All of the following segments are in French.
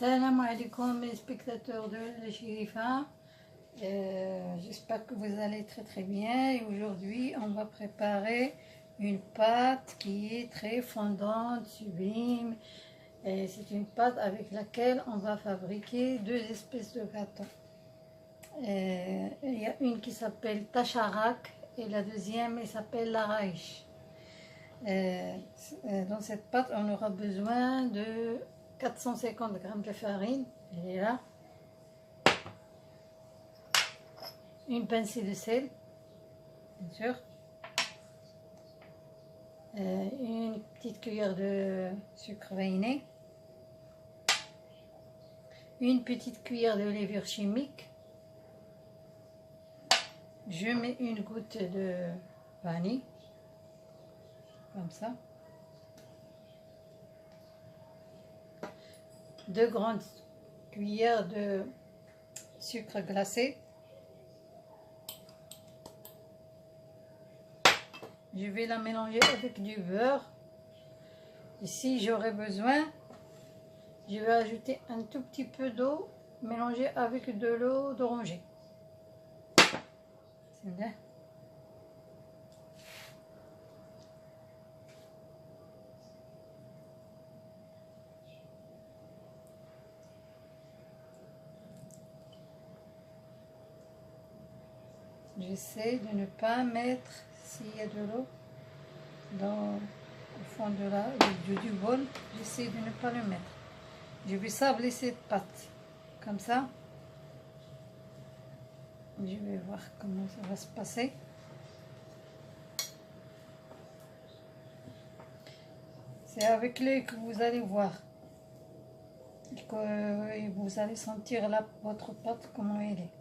Salam alaikum mes spectateurs de la Chérifa. J'espère que vous allez très bien. Et aujourd'hui, on va préparer une pâte qui est très fondante, sublime. C'est une pâte avec laquelle on va fabriquer deux espèces de gâteaux. Il y a une qui s'appelle Tacharak et la deuxième elle s'appelle la Raïch. Dans cette pâte, on aura besoin de 450 g de farine, elle est là, une pincée de sel, bien sûr, une petite cuillère de sucre vanillé, une petite cuillère de levure chimique, je mets une goutte de vanille, comme ça, 2 grandes cuillères de sucre glacé. Je vais la mélanger avec du beurre. Et si j'aurai besoin, je vais ajouter un tout petit peu d'eau mélangée avec de l'eau d'oranger. C'est bien. J'essaie de ne pas mettre, s'il y a de l'eau au fond du bol, j'essaie de ne pas le mettre. Je vais sabler cette pâte, comme ça. Je vais voir comment ça va se passer. C'est avec l'œil que vous allez voir, que vous allez sentir votre pâte, comment elle est.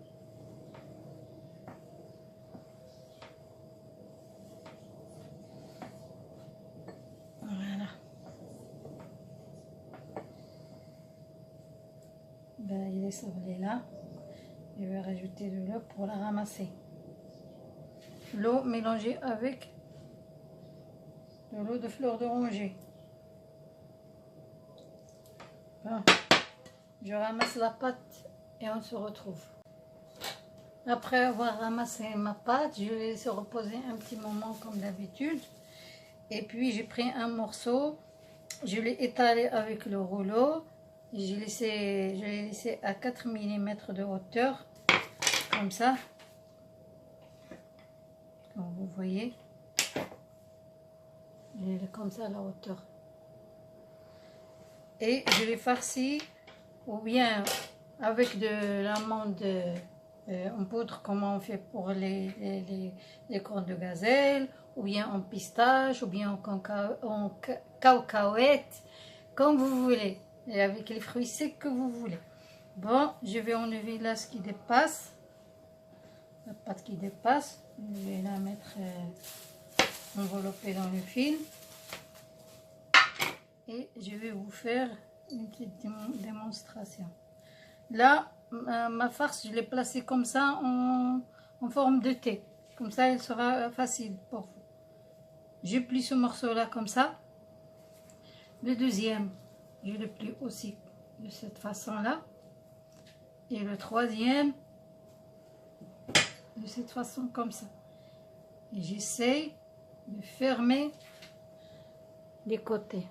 Il est sablé là. Je vais rajouter de l'eau pour la ramasser. L'eau mélangée avec de l'eau de fleur d'oranger. Bon. Je ramasse la pâte et on se retrouve. Après avoir ramassé ma pâte, je vais laisser reposer un petit moment comme d'habitude. Et puis j'ai pris un morceau, je l'ai étalé avec le rouleau. Je l'ai laissé à 4 mm de hauteur, comme ça, comme vous voyez, comme ça à la hauteur. Et je l'ai farci, ou bien avec de l'amande en poudre, comme on fait pour les cornes de gazelle, ou bien en pistache, ou bien en cacahuète, comme vous voulez. Et avec les fruits secs que vous voulez. Bon, je vais enlever là ce qui dépasse, la pâte qui dépasse. Je vais la mettre enveloppée dans le film. Et je vais vous faire une petite démonstration. Là, ma farce, je l'ai placée comme ça en forme de thé. Comme ça, elle sera facile pour vous. Je plie ce morceau là comme ça. Le deuxième, je le plie aussi de cette façon-là. Et le troisième, de cette façon comme ça. Et j'essaye de fermer les côtés.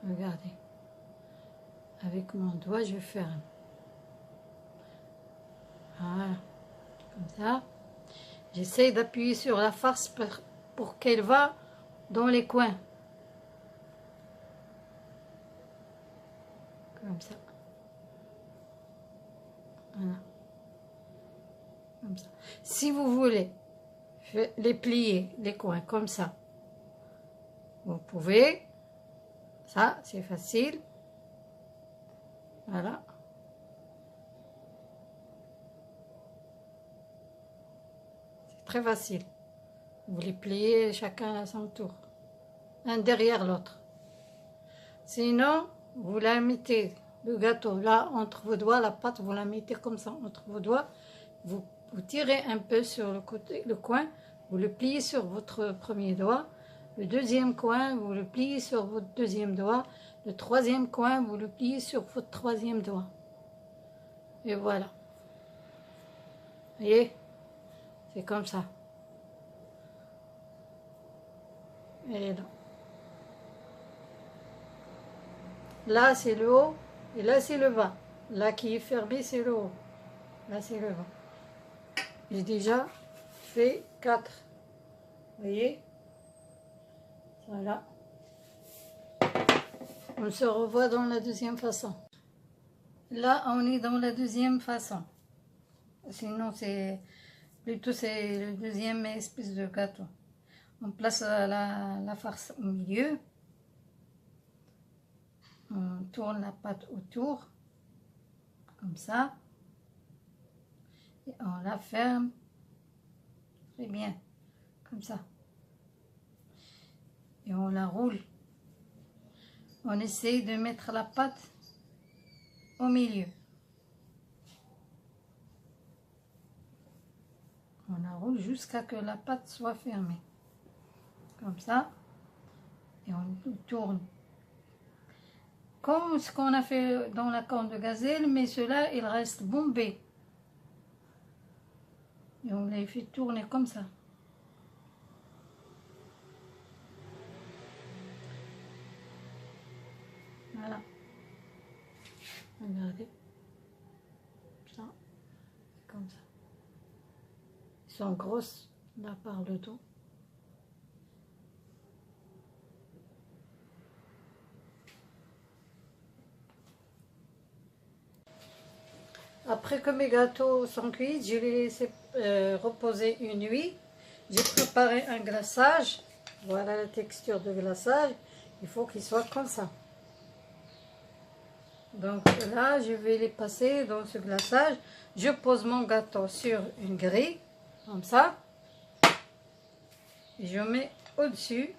Regardez. Avec mon doigt, je ferme. Voilà. Comme ça. J'essaye d'appuyer sur la farce pour qu'elle va dans les coins. Comme ça. Voilà. Comme ça. Si vous voulez les plier, les coins, comme ça, vous pouvez. Ça, c'est facile. Voilà. C'est très facile. Vous les pliez chacun à son tour. Un derrière l'autre. Sinon, vous la mettez, le gâteau, là, entre vos doigts, la pâte, vous la mettez comme ça, entre vos doigts. Vous tirez un peu sur le côté, le coin, vous le pliez sur votre premier doigt. Le deuxième coin, vous le pliez sur votre deuxième doigt. Le troisième coin, vous le pliez sur votre troisième doigt. Et voilà. Vous voyez? C'est comme ça. Elle est là. Là, c'est le haut. Et là, c'est le bas. Là, qui est fermé, c'est le haut. Là, c'est le bas. J'ai déjà fait 4. Vous voyez? Voilà. On se revoit dans la deuxième façon. Là, on est dans la deuxième façon. Sinon, c'est plutôt c'est le deuxième espèce de gâteau. On place la farce au milieu. On tourne la pâte autour. Comme ça. Et on la ferme. Très bien. Comme ça. Et on la roule. On essaye de mettre la pâte au milieu. On la roule jusqu'à ce que la pâte soit fermée. Comme ça. Et on tourne. Comme ce qu'on a fait dans la corne de gazelle, mais cela il reste bombé. Et on les fait tourner comme ça. Voilà. Regardez. Ça. Comme ça. Ils sont grosses là par le dos. Après que mes gâteaux sont cuits, je les laisse reposer une nuit. J'ai préparé un glaçage. Voilà la texture de glaçage. Il faut qu'il soit comme ça. Donc là, je vais les passer dans ce glaçage. Je pose mon gâteau sur une grille, comme ça. Et je mets au-dessus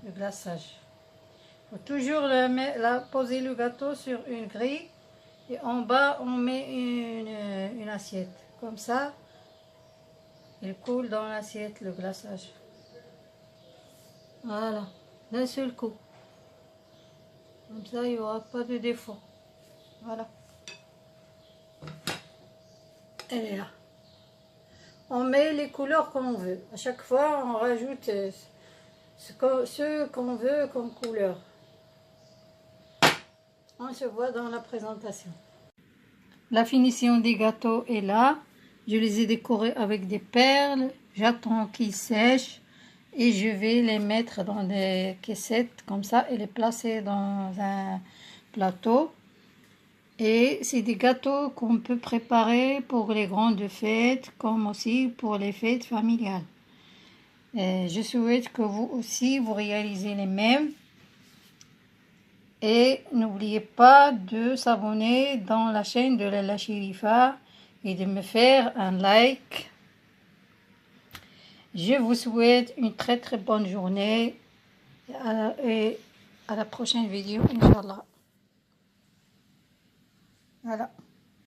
le glaçage. Il faut toujours poser le gâteau sur une grille. Et en bas, on met une assiette. Comme ça, il coule dans l'assiette le glaçage. Voilà, d'un seul coup. Comme ça, il n'y aura pas de défaut. Voilà. Elle est là. On met les couleurs qu'on veut. À chaque fois, on rajoute ce qu'on veut comme couleur. On se voit dans la présentation. La finition des gâteaux est là. Je les ai décorés avec des perles. J'attends qu'ils sèchent. Et je vais les mettre dans des caissettes comme ça et les placer dans un plateau. Et c'est des gâteaux qu'on peut préparer pour les grandes fêtes comme aussi pour les fêtes familiales. Et je souhaite que vous aussi vous réalisez les mêmes. Et n'oubliez pas de s'abonner dans la chaîne de Lalla Chérifa et de me faire un like. Je vous souhaite une très très bonne journée et à la prochaine vidéo, Inch'Allah. Voilà.